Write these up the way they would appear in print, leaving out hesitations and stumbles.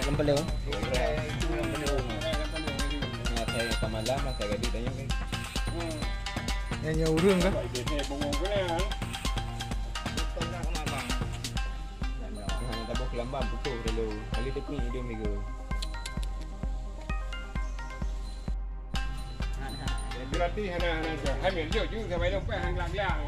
Lempelung. Saya tamalah saya gadis tanya kan. Yang urang kah? Hanya tabuk lambang putus dulu. Kali tepi dia mega. Berarti hana hamil dia juga sampai lompat hang lang-lang.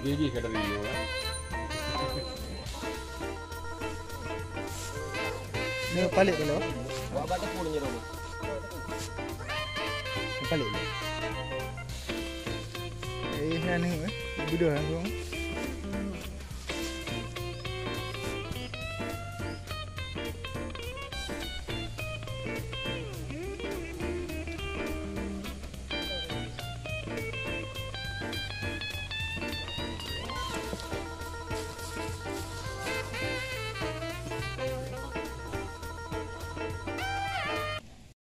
Gigi ke dari dia. Ni balik dulu. Buat apa tepung ni dulu? Balik. Ni budak hang.